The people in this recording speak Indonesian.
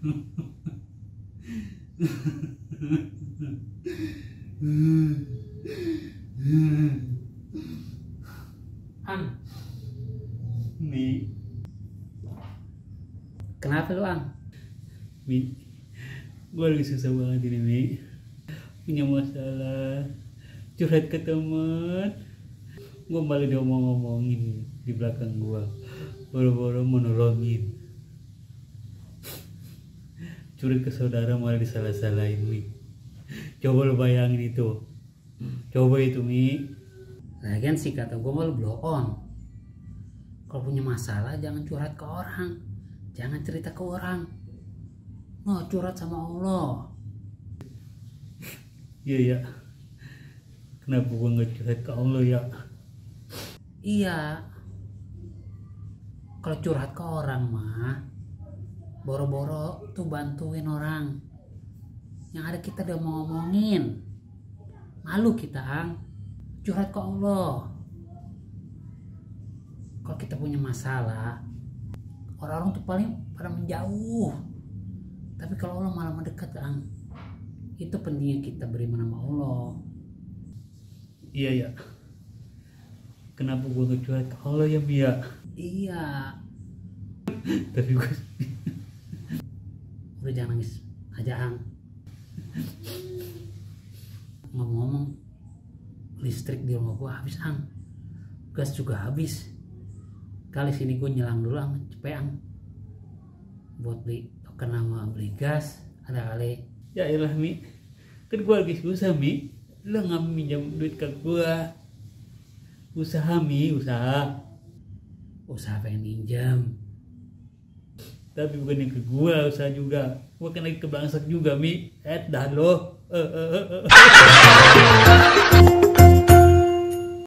Ang, Mi, kenapa lu Ang? Mi, gue lagi susah banget ini Mi. Punya masalah, curhat ke temen. Gue malah diomong-ngomongin di belakang gue, boro-boro mau nolongin. Curhat ke saudara malah disalah-salahin Mi. Coba lu bayangin itu. Coba itu Mi. Lagian sih kata gue malu blow on. Kalau punya masalah jangan curhat ke orang, jangan cerita ke orang. No, curhat sama Allah. Iya ya. Kenapa gue nggak curhat ke Allah ya? Iya. Kalau curhat ke orang mah, boro-boro tuh bantuin orang. Yang ada kita udah mau ngomongin. Malu kita Ang. Curhat ke Allah. Kalau kita punya masalah, orang-orang tuh paling pada menjauh. Tapi kalau Allah malah mendekat Ang. Itu pentingnya kita beriman sama Allah. Iya ya. Kenapa gue nggak curhat ke Allah ya Mi ya? Iya. Tapi gue Udah jangan nangis aja Ang. Ngomong-ngomong, listrik di rumah gua habis Ang. Gas juga habis. Kali sini gue nyelang dulu Ang, cepet Ang. Buat beli token sama beli gas. Ada kali. ya elah Mi, kan gue lagi susah Mi. Lo nggak minjam duit ke gue. Usaha Mi, usaha. Usaha pengen minjem. Tapi bukan yang ke gue, usaha juga. Gue kan lagi kebangsat juga Mi. Dah lo.